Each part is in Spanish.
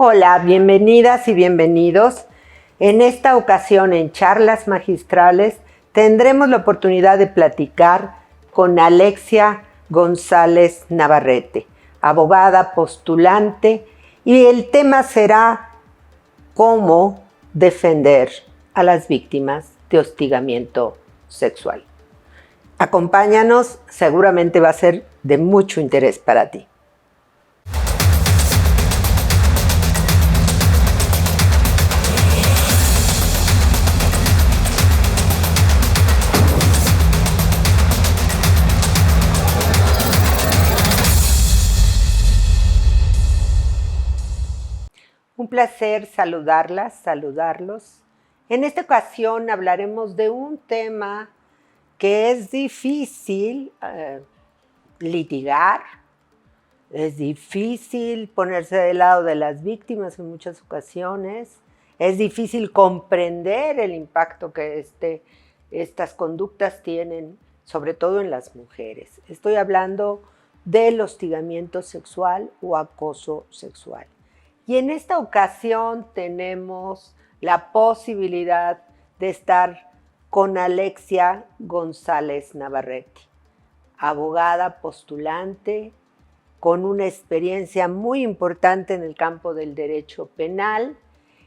Hola, bienvenidas y bienvenidos. En esta ocasión, en Charlas Magistrales, tendremos la oportunidad de platicar con Alexia González Navarrete, abogada postulante, y el tema será cómo defender a las víctimas de hostigamiento sexual. Acompáñanos, seguramente va a ser de mucho interés para ti. Un placer saludarlos. En esta ocasión hablaremos de un tema que es difícil litigar, es difícil ponerse del lado de las víctimas en muchas ocasiones, es difícil comprender el impacto que estas conductas tienen, sobre todo en las mujeres. Estoy hablando del hostigamiento sexual o acoso sexual. Y en esta ocasión tenemos la posibilidad de estar con Alexia González Navarrete, abogada postulante con una experiencia muy importante en el campo del derecho penal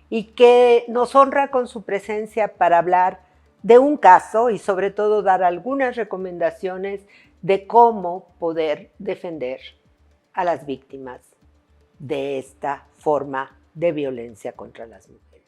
y que nos honra con su presencia para hablar de un caso y sobre todo dar algunas recomendaciones de cómo poder defender a las víctimas de esta forma de violencia contra las mujeres.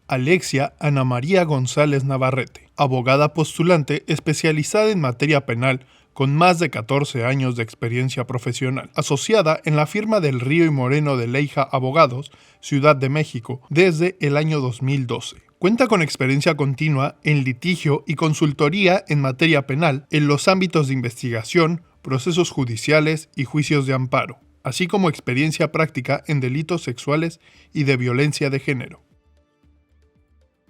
Alexia Ana María González Navarrete, abogada postulante especializada en materia penal con más de 14 años de experiencia profesional, asociada en la firma del Río y Moreno de Leija Abogados, Ciudad de México, desde el año 2012. Cuenta con experiencia continua en litigio y consultoría en materia penal en los ámbitos de investigación, procesos judiciales y juicios de amparo, así como experiencia práctica en delitos sexuales y de violencia de género.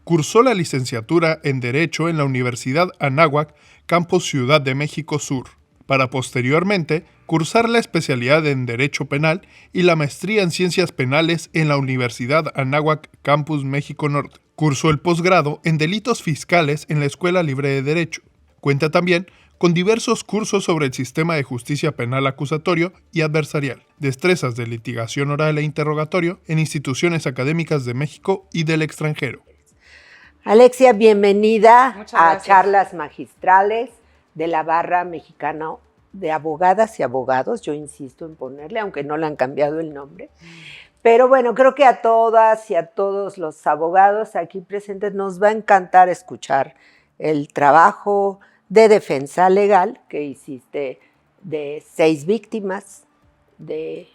Cursó la licenciatura en Derecho en la Universidad Anáhuac, Campus Ciudad de México Sur, para posteriormente cursar la especialidad en Derecho Penal y la maestría en Ciencias Penales en la Universidad Anáhuac, Campus México Norte. Cursó el posgrado en Delitos Fiscales en la Escuela Libre de Derecho. Cuenta también con diversos cursos sobre el sistema de justicia penal acusatorio y adversarial, destrezas de litigación oral e interrogatorio en instituciones académicas de México y del extranjero. Alexia, bienvenida a Charlas Magistrales de la Barra Mexicana de Abogadas y Abogados. Yo insisto en ponerle, aunque no le han cambiado el nombre. Pero bueno, creo que a todas y a todos los abogados aquí presentes nos va a encantar escuchar el trabajo de defensa legal que hiciste de 6 víctimas de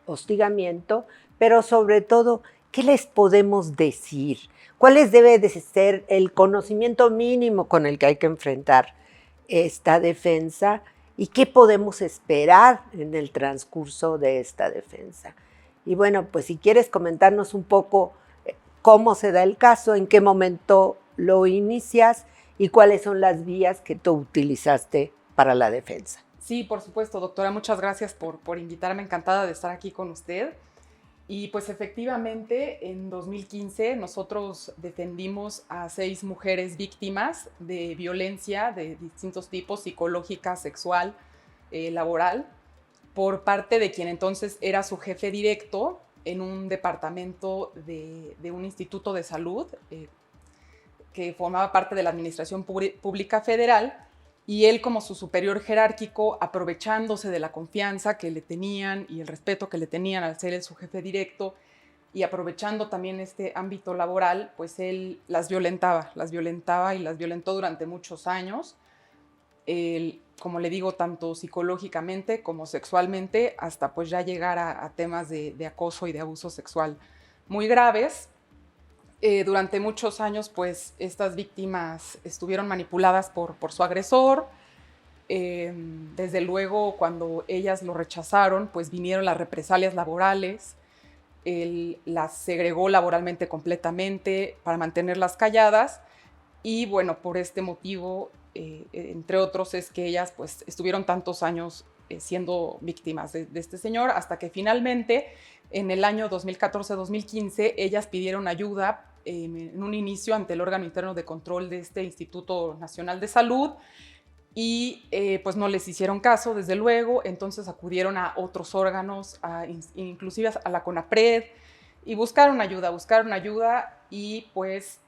hostigamiento, pero sobre todo, ¿qué les podemos decir? ¿Cuál debe de ser el conocimiento mínimo con el que hay que enfrentar esta defensa y qué podemos esperar en el transcurso de esta defensa? Y bueno, pues si quieres comentarnos un poco cómo se da el caso, en qué momento lo inicias y cuáles son las vías que tú utilizaste para la defensa. Sí, por supuesto, doctora. Muchas gracias por invitarme. Encantada de estar aquí con usted. Y pues efectivamente, en 2015 nosotros defendimos a 6 mujeres víctimas de violencia de distintos tipos, psicológica, sexual, laboral, por parte de quien entonces era su jefe directo en un departamento de un instituto de salud que formaba parte de la Administración Pública Federal, y él, como su superior jerárquico, aprovechándose de la confianza que le tenían y el respeto que le tenían al ser él su jefe directo, y aprovechando también este ámbito laboral, pues él las violentaba y las violentó durante muchos años. Él, como le digo, tanto psicológicamente como sexualmente, hasta pues ya llegar a temas de acoso y de abuso sexual muy graves. Durante muchos años, pues, estas víctimas estuvieron manipuladas por su agresor. Desde luego, cuando ellas lo rechazaron, pues vinieron las represalias laborales. Él las segregó laboralmente completamente para mantenerlas calladas. Y bueno, por este motivo, entre otros, es que ellas pues estuvieron tantos años siendo víctimas de este señor, hasta que finalmente en el año 2014-2015 ellas pidieron ayuda en un inicio ante el órgano interno de control de este Instituto Nacional de Salud y pues no les hicieron caso, desde luego, entonces acudieron a otros órganos, inclusive a la CONAPRED, y buscaron ayuda y pues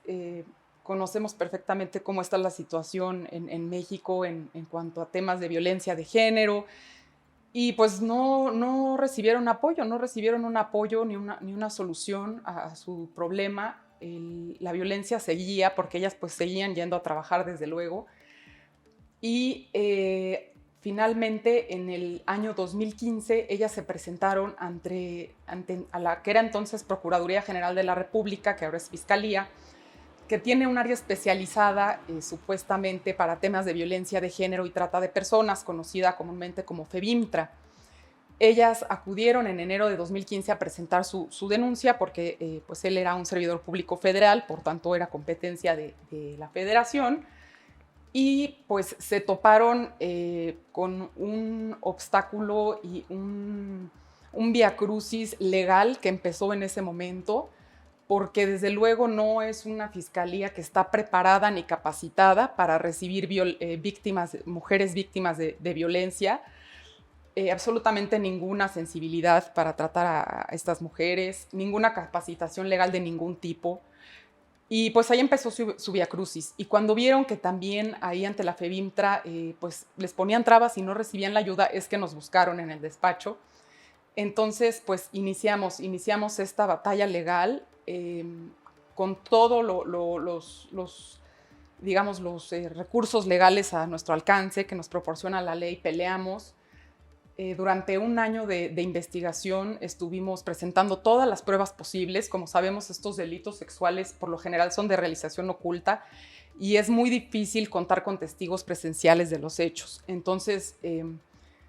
conocemos perfectamente cómo está la situación en México en cuanto a temas de violencia de género. Y pues no recibieron apoyo, ni una solución a su problema. La violencia seguía porque ellas pues seguían yendo a trabajar, desde luego. Y finalmente, en el año 2015, ellas se presentaron ante a la que era entonces Procuraduría General de la República, que ahora es Fiscalía, que tiene un área especializada supuestamente para temas de violencia de género y trata de personas, conocida comúnmente como FEVIMTRA. Ellas acudieron en enero de 2015 a presentar su denuncia porque pues él era un servidor público federal, por tanto era competencia de la federación, y pues se toparon con un obstáculo y un viacrucis legal que empezó en ese momento, porque desde luego no es una fiscalía que está preparada ni capacitada para recibir mujeres víctimas de violencia, absolutamente ninguna sensibilidad para tratar a estas mujeres, ninguna capacitación legal de ningún tipo. Y pues ahí empezó su viacrucis. Y cuando vieron que también ahí ante la FEVIMTRA pues les ponían trabas y no recibían la ayuda, es que nos buscaron en el despacho. Entonces pues iniciamos esta batalla legal con todos los recursos legales a nuestro alcance que nos proporciona la ley. Peleamos. Durante un año de investigación estuvimos presentando todas las pruebas posibles. Como sabemos, estos delitos sexuales por lo general son de realización oculta y es muy difícil contar con testigos presenciales de los hechos. Entonces,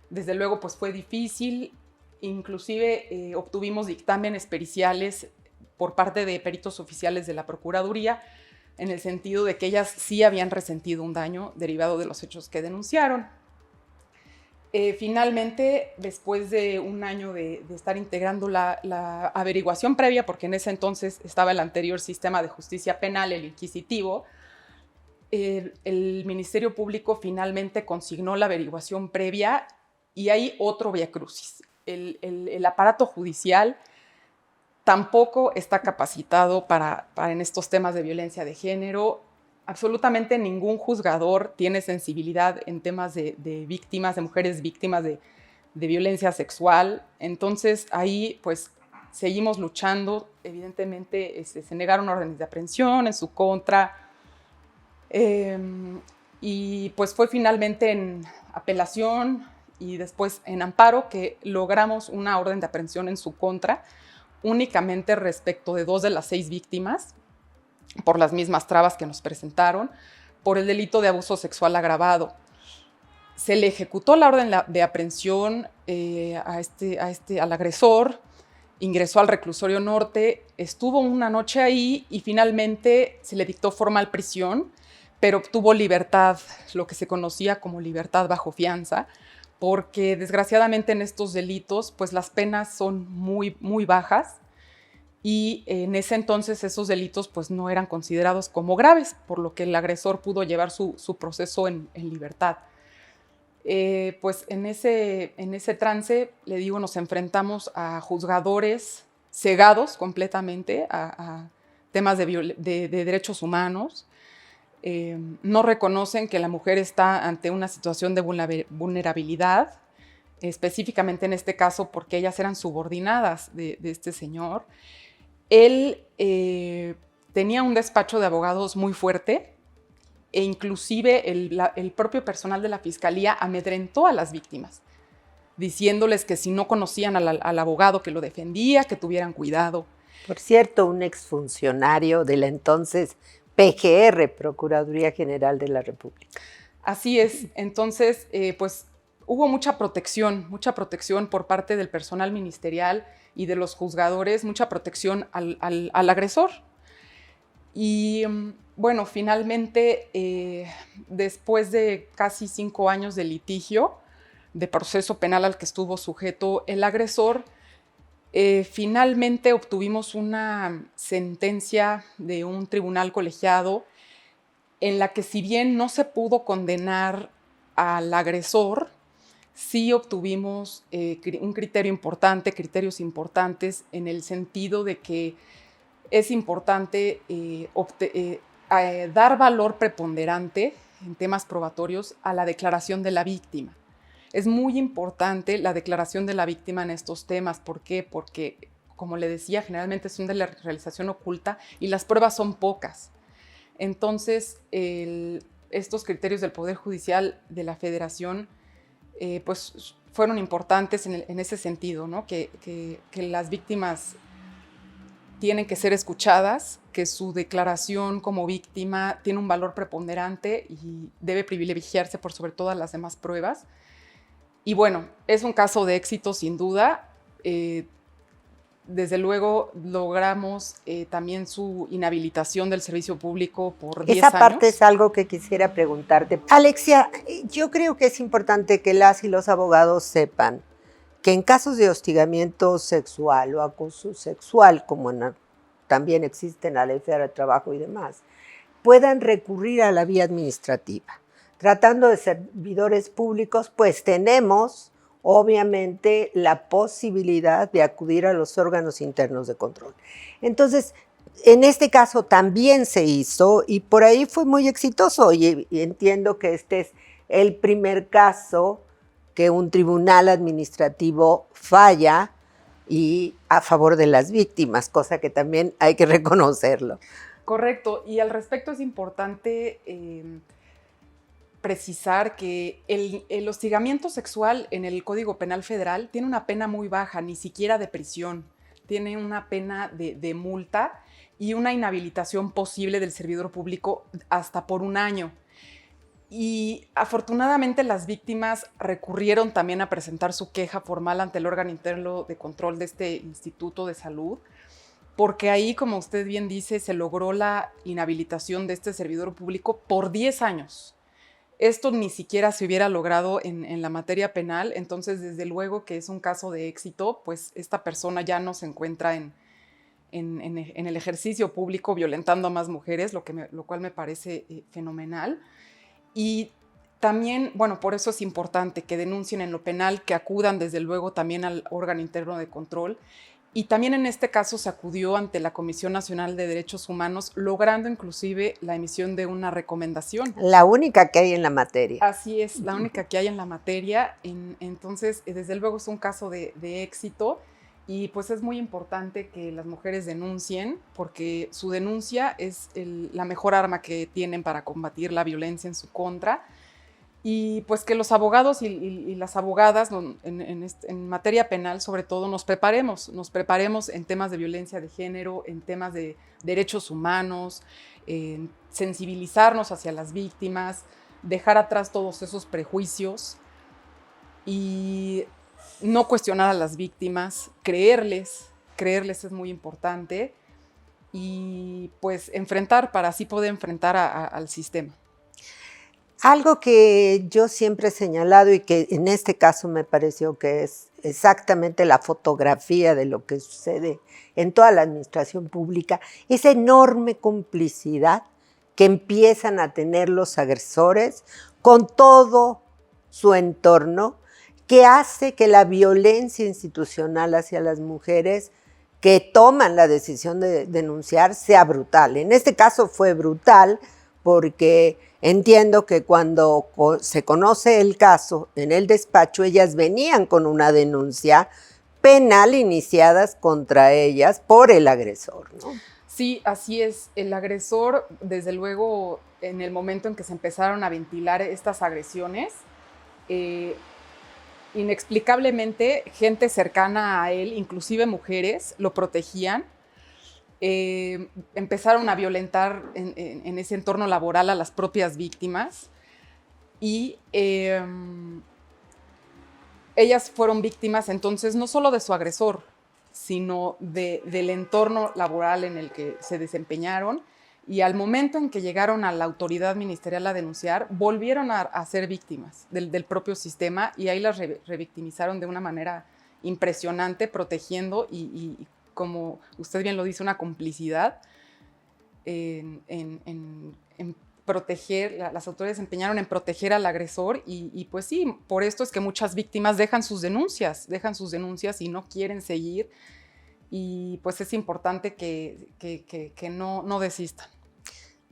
desde luego, pues fue difícil. Inclusive obtuvimos dictámenes periciales por parte de peritos oficiales de la Procuraduría, en el sentido de que ellas sí habían resentido un daño derivado de los hechos que denunciaron. Finalmente, después de un año de estar integrando la averiguación previa, porque en ese entonces estaba el anterior sistema de justicia penal, el inquisitivo, el Ministerio Público finalmente consignó la averiguación previa y hay otro viacrucis. El aparato judicial tampoco está capacitado para en estos temas de violencia de género. Absolutamente ningún juzgador tiene sensibilidad en temas de víctimas, de mujeres víctimas de violencia sexual. Entonces ahí pues seguimos luchando. Evidentemente se negaron órdenes de aprehensión en su contra. Y pues fue finalmente en apelación y después en amparo que logramos una orden de aprehensión en su contra, únicamente respecto de 2 de las 6 víctimas, por las mismas trabas que nos presentaron, por el delito de abuso sexual agravado. Se le ejecutó la orden de aprehensión al agresor, ingresó al reclusorio norte, estuvo una noche ahí y finalmente se le dictó formal prisión, pero obtuvo libertad, lo que se conocía como libertad bajo fianza, porque desgraciadamente en estos delitos pues las penas son muy, muy bajas y en ese entonces esos delitos pues no eran considerados como graves, por lo que el agresor pudo llevar su proceso en libertad. Pues en ese trance, le digo, nos enfrentamos a juzgadores cegados completamente a temas de derechos humanos. No reconocen que la mujer está ante una situación de vulnerabilidad, específicamente en este caso porque ellas eran subordinadas de este señor. Él tenía un despacho de abogados muy fuerte e inclusive el propio personal de la fiscalía amedrentó a las víctimas, diciéndoles que si no conocían al abogado que lo defendía, que tuvieran cuidado. Por cierto, un exfuncionario de la entonces PGR, Procuraduría General de la República. Así es. Entonces, pues hubo mucha protección por parte del personal ministerial y de los juzgadores, mucha protección al agresor. Y bueno, finalmente, después de casi 5 años de litigio, de proceso penal al que estuvo sujeto el agresor, finalmente obtuvimos una sentencia de un tribunal colegiado en la que, si bien no se pudo condenar al agresor, sí obtuvimos criterios importantes, en el sentido de que es importante dar valor preponderante en temas probatorios a la declaración de la víctima. Es muy importante la declaración de la víctima en estos temas. ¿Por qué? Porque, como le decía, generalmente son de la realización oculta y las pruebas son pocas. Entonces, estos criterios del Poder Judicial de la Federación pues fueron importantes en ese sentido, ¿no? Que las víctimas tienen que ser escuchadas, que su declaración como víctima tiene un valor preponderante y debe privilegiarse por sobre todas las demás pruebas. Y bueno, es un caso de éxito sin duda. Desde luego logramos también su inhabilitación del servicio público por 10 años. Esa parte es algo que quisiera preguntarte. Alexia, yo creo que es importante que las y los abogados sepan que en casos de hostigamiento sexual o acoso sexual, como también existe en la Ley Federal de Trabajo y demás, puedan recurrir a la vía administrativa. Tratando de servidores públicos, pues tenemos obviamente la posibilidad de acudir a los órganos internos de control. Entonces, en este caso también se hizo y por ahí fue muy exitoso y entiendo que este es el primer caso que un tribunal administrativo falla y a favor de las víctimas, cosa que también hay que reconocerlo. Correcto, y al respecto es importante precisar que el hostigamiento sexual en el Código Penal Federal tiene una pena muy baja, ni siquiera de prisión, tiene una pena de multa y una inhabilitación posible del servidor público hasta por 1 año. Y afortunadamente las víctimas recurrieron también a presentar su queja formal ante el órgano interno de control de este Instituto de Salud, porque ahí, como usted bien dice, se logró la inhabilitación de este servidor público por 10 años. Esto ni siquiera se hubiera logrado en la materia penal, entonces desde luego que es un caso de éxito, pues esta persona ya no se encuentra en el ejercicio público violentando a más mujeres, lo cual me parece fenomenal. Y también, bueno, por eso es importante que denuncien en lo penal, que acudan desde luego también al órgano interno de control. Y también en este caso se acudió ante la Comisión Nacional de Derechos Humanos, logrando inclusive la emisión de una recomendación. La única que hay en la materia. Así es, la única que hay en la materia. Entonces, desde luego es un caso de éxito y pues es muy importante que las mujeres denuncien, porque su denuncia es la mejor arma que tienen para combatir la violencia en su contra. Y pues que los abogados y las abogadas en materia penal, sobre todo, nos preparemos en temas de violencia de género, en temas de derechos humanos, sensibilizarnos hacia las víctimas, dejar atrás todos esos prejuicios y no cuestionar a las víctimas, creerles es muy importante y pues para así poder enfrentar al sistema. Algo que yo siempre he señalado y que en este caso me pareció que es exactamente la fotografía de lo que sucede en toda la administración pública, esa enorme complicidad que empiezan a tener los agresores con todo su entorno, que hace que la violencia institucional hacia las mujeres que toman la decisión de denunciar sea brutal. En este caso fue brutal porque entiendo que cuando se conoce el caso en el despacho, ellas venían con una denuncia penal iniciadas contra ellas por el agresor, ¿no? Sí, así es. El agresor, desde luego, en el momento en que se empezaron a ventilar estas agresiones, inexplicablemente, gente cercana a él, inclusive mujeres, lo protegían. Empezaron a violentar en ese entorno laboral a las propias víctimas y ellas fueron víctimas entonces no solo de su agresor, sino del entorno laboral en el que se desempeñaron y al momento en que llegaron a la autoridad ministerial a denunciar, volvieron a ser víctimas del propio sistema y ahí las revictimizaron de una manera impresionante, protegiendo y como usted bien lo dice, una complicidad en proteger, las autoridades se empeñaron en proteger al agresor y pues sí, por esto es que muchas víctimas dejan sus denuncias y no quieren seguir y pues es importante que no desistan.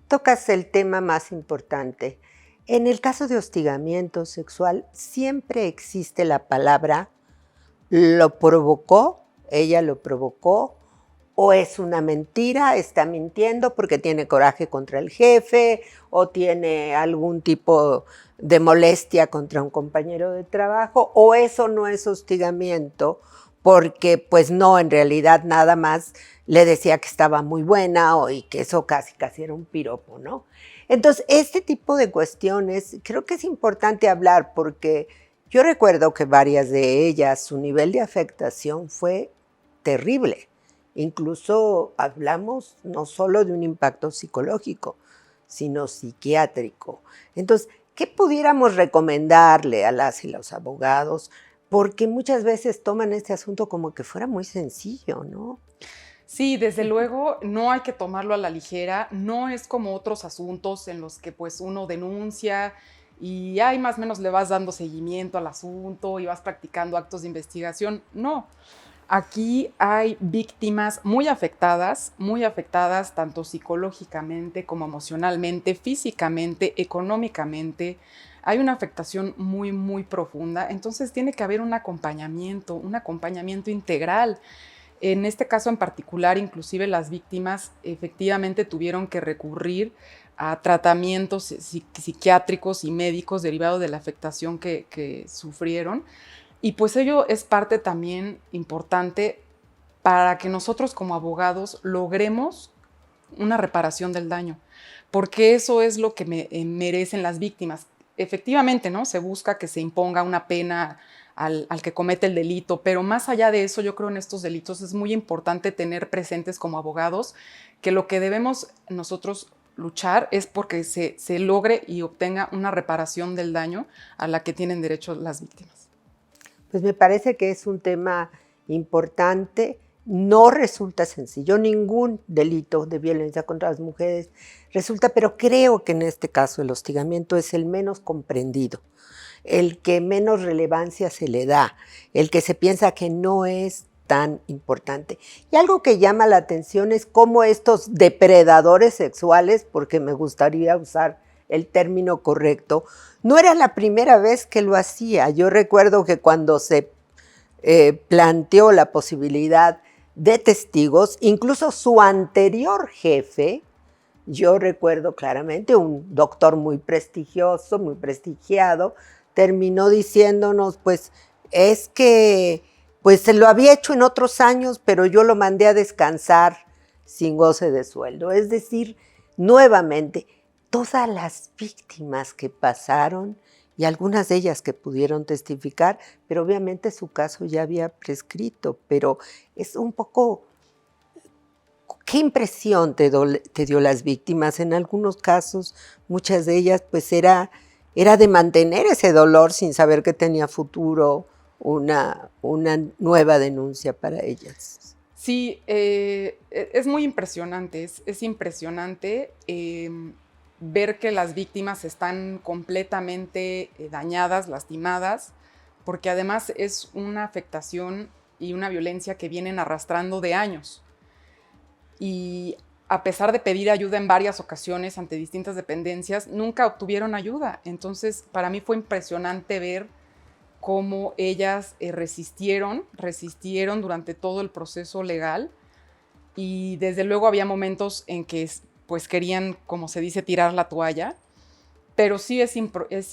Tocas el tema más importante. En el caso de hostigamiento sexual siempre existe la palabra lo provocó, ella lo provocó, o es una mentira, está mintiendo porque tiene coraje contra el jefe o tiene algún tipo de molestia contra un compañero de trabajo, o eso no es hostigamiento porque pues no, en realidad nada más le decía que estaba muy buena y que eso casi era un piropo, ¿no? Entonces, este tipo de cuestiones creo que es importante hablar porque yo recuerdo que varias de ellas, su nivel de afectación fue terrible. Incluso hablamos no solo de un impacto psicológico, sino psiquiátrico. Entonces, ¿qué pudiéramos recomendarle a las y los abogados? Porque muchas veces toman este asunto como que fuera muy sencillo, ¿no? Sí, desde luego no hay que tomarlo a la ligera, no es como otros asuntos en los que pues uno denuncia y ahí más o menos le vas dando seguimiento al asunto y vas practicando actos de investigación. No, aquí hay víctimas muy afectadas tanto psicológicamente como emocionalmente, físicamente, económicamente. Hay una afectación muy, muy profunda, entonces tiene que haber un acompañamiento integral. En este caso en particular, inclusive las víctimas efectivamente tuvieron que recurrir a tratamientos psiquiátricos y médicos derivados de la afectación que sufrieron. Y pues ello es parte también importante para que nosotros como abogados logremos una reparación del daño, porque eso es lo que merecen las víctimas. Efectivamente, ¿no? Se busca que se imponga una pena al que comete el delito, pero más allá de eso, yo creo en estos delitos es muy importante tener presentes como abogados que lo que debemos nosotros luchar es porque se logre y obtenga una reparación del daño a la que tienen derecho las víctimas. Pues me parece que es un tema importante, no resulta sencillo, ningún delito de violencia contra las mujeres resulta, pero creo que en este caso el hostigamiento es el menos comprendido, el que menos relevancia se le da, el que se piensa que no es tan importante. Y algo que llama la atención es cómo estos depredadores sexuales, porque me gustaría usar el término correcto, no era la primera vez que lo hacía. Yo recuerdo que cuando se planteó la posibilidad de testigos, incluso su anterior jefe, yo recuerdo claramente, un doctor muy prestigioso, muy prestigiado, terminó diciéndonos, pues, es que pues se lo había hecho en otros años, pero yo lo mandé a descansar sin goce de sueldo. Es decir, nuevamente, todas las víctimas que pasaron y algunas de ellas que pudieron testificar, pero obviamente su caso ya había prescrito, pero es un poco, ¿qué impresión te dio las víctimas? En algunos casos, muchas de ellas, pues era de mantener ese dolor sin saber que tenía futuro una nueva denuncia para ellas. Sí, es muy impresionante, es impresionante ver que las víctimas están completamente dañadas, lastimadas, porque además es una afectación y una violencia que vienen arrastrando de años. Y a pesar de pedir ayuda en varias ocasiones ante distintas dependencias, nunca obtuvieron ayuda. Entonces, para mí fue impresionante ver cómo ellas resistieron durante todo el proceso legal y desde luego había momentos en que pues querían, como se dice, tirar la toalla, pero sí es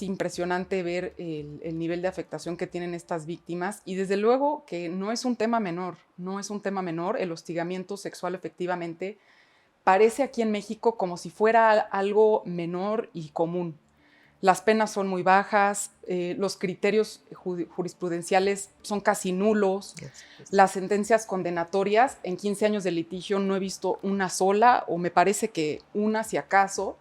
impresionante ver el nivel de afectación que tienen estas víctimas y desde luego que no es un tema menor, el hostigamiento sexual efectivamente parece aquí en México como si fuera algo menor y común. las penas son muy bajas, los criterios jurisprudenciales son casi nulos, las sentencias condenatorias en 15 años de litigio no he visto una sola, o me parece que una si acaso,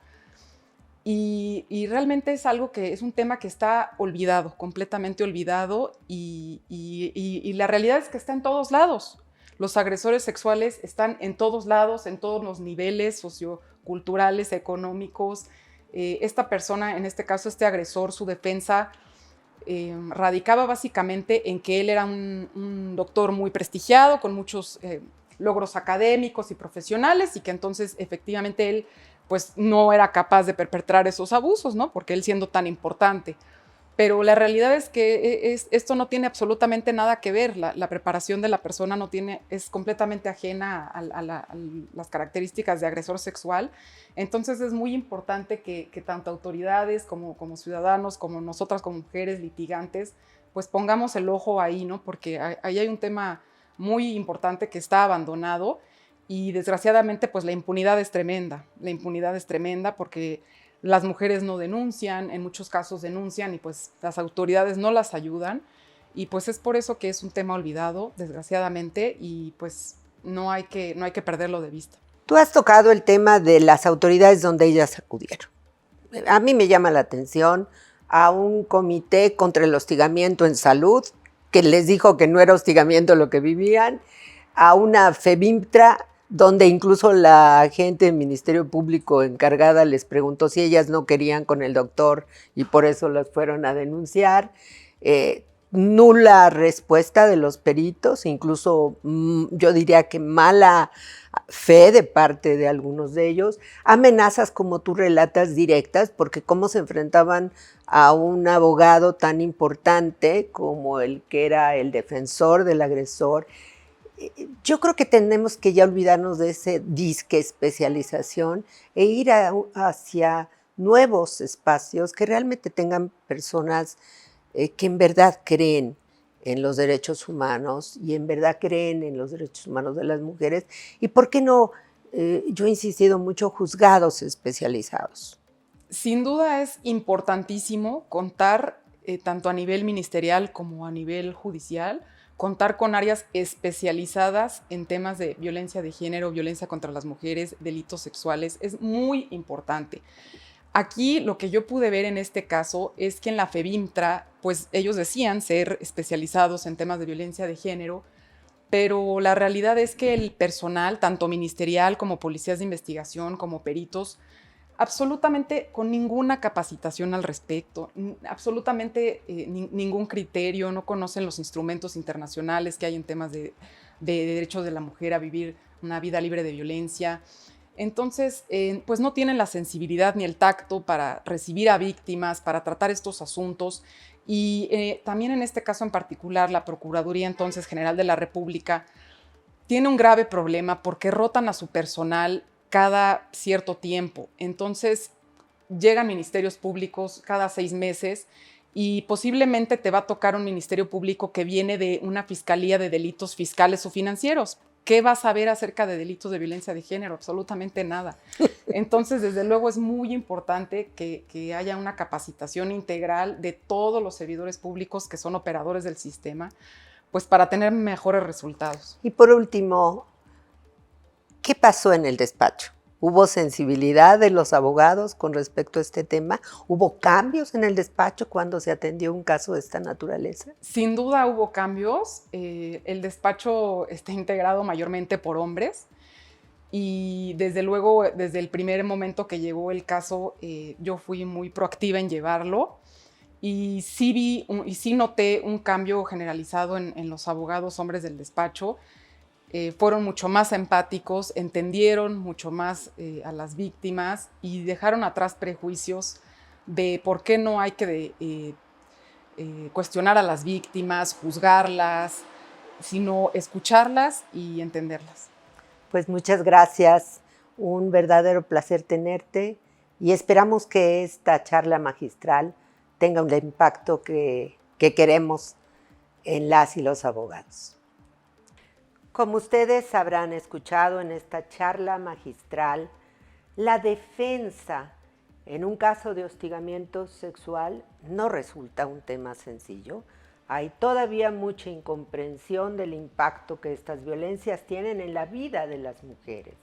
y realmente es algo que es un tema que está olvidado, completamente olvidado, y la realidad es que está en todos lados. Los agresores sexuales están en todos lados, en todos los niveles socioculturales, económicos. Esta persona, en este caso este agresor, su defensa radicaba básicamente en que él era un doctor muy prestigiado, con muchos logros académicos y profesionales, y que entonces efectivamente él pues no era capaz de perpetrar esos abusos, ¿no? Porque él siendo tan importante. Pero la realidad es que esto no tiene absolutamente nada que ver. La preparación de la persona es completamente ajena a las características de agresor sexual. Entonces es muy importante que tanto autoridades como ciudadanos, como nosotras como mujeres litigantes, pues pongamos el ojo ahí, ¿no? Porque ahí hay un tema muy importante que está abandonado, y desgraciadamente pues la impunidad es tremenda. La impunidad es tremenda porque las mujeres no denuncian, en muchos casos denuncian y pues las autoridades no las ayudan, y pues es por eso que es un tema olvidado, desgraciadamente, y pues no hay que perderlo de vista. Tú has tocado el tema de las autoridades donde ellas acudieron. A mí me llama la atención a un comité contra el hostigamiento en salud, que les dijo que no era hostigamiento lo que vivían, a una FEBIMTRA, donde incluso la gente del Ministerio Público encargada les preguntó si ellas no querían con el doctor y por eso las fueron a denunciar. Nula respuesta de los peritos, incluso yo diría que mala fe de parte de algunos de ellos, amenazas como tú relatas directas, porque cómo se enfrentaban a un abogado tan importante como el que era el defensor del agresor. Yo creo que tenemos que ya olvidarnos de ese disque especialización e ir hacia nuevos espacios que realmente tengan personas que en verdad creen en los derechos humanos y en verdad creen en los derechos humanos de las mujeres. Y por qué no, yo he insistido mucho, juzgados especializados. Sin duda es importantísimo contar, tanto a nivel ministerial como a nivel judicial, contar con áreas especializadas en temas de violencia de género, violencia contra las mujeres, delitos sexuales. Es muy importante. Aquí lo que yo pude ver en este caso es que en la FEBIMTRA, pues ellos decían ser especializados en temas de violencia de género, pero la realidad es que el personal, tanto ministerial como policías de investigación, como peritos, absolutamente con ninguna capacitación al respecto, absolutamente ningún criterio, no conocen los instrumentos internacionales que hay en temas de derechos de la mujer a vivir una vida libre de violencia. Entonces, pues no tienen la sensibilidad ni el tacto para recibir a víctimas, para tratar estos asuntos. Y también en este caso en particular, la Procuraduría entonces General de la República tiene un grave problema porque rotan a su personal cada cierto tiempo. Entonces, llegan ministerios públicos cada 6 meses y posiblemente te va a tocar un ministerio público que viene de una fiscalía de delitos fiscales o financieros. ¿Qué vas a saber acerca de delitos de violencia de género? Absolutamente nada. Entonces, desde luego, es muy importante que haya una capacitación integral de todos los servidores públicos que son operadores del sistema, pues para tener mejores resultados. Y por último, ¿qué pasó en el despacho? ¿Hubo sensibilidad de los abogados con respecto a este tema? ¿Hubo cambios en el despacho cuando se atendió un caso de esta naturaleza? Sin duda hubo cambios. El despacho está integrado mayormente por hombres y desde luego, desde el primer momento que llegó el caso, yo fui muy proactiva en llevarlo y sí noté un cambio generalizado en los abogados hombres del despacho. Fueron mucho más empáticos, entendieron mucho más a las víctimas y dejaron atrás prejuicios de por qué no hay que cuestionar a las víctimas, juzgarlas, sino escucharlas y entenderlas. Pues muchas gracias, un verdadero placer tenerte y esperamos que esta charla magistral tenga un impacto que queremos en las y los abogados. Como ustedes habrán escuchado en esta charla magistral, la defensa En un caso de hostigamiento sexual no resulta un tema sencillo. Hay todavía mucha incomprensión del impacto que estas violencias tienen en la vida de las mujeres.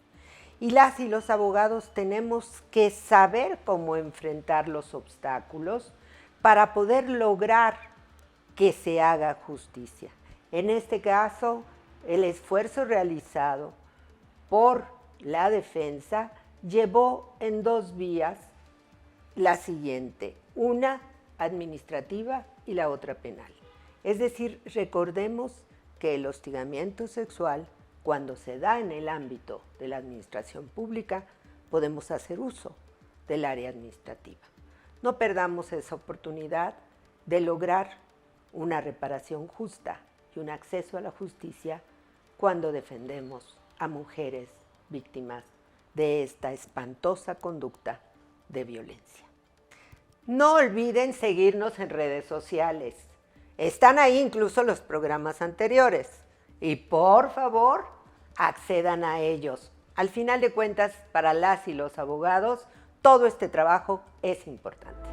Y las y los abogados tenemos que saber cómo enfrentar los obstáculos para poder lograr que se haga justicia. En este caso, el esfuerzo realizado por la defensa llevó en dos vías la siguiente, una administrativa y la otra penal. Es decir, recordemos que el hostigamiento sexual, cuando se da en el ámbito de la administración pública, podemos hacer uso del área administrativa. No perdamos esa oportunidad de lograr una reparación justa y un acceso a la justicia cuando defendemos a mujeres víctimas de esta espantosa conducta de violencia. No olviden seguirnos en redes sociales. Están ahí incluso los programas anteriores. Y por favor, accedan a ellos. Al final de cuentas, para las y los abogados, todo este trabajo es importante.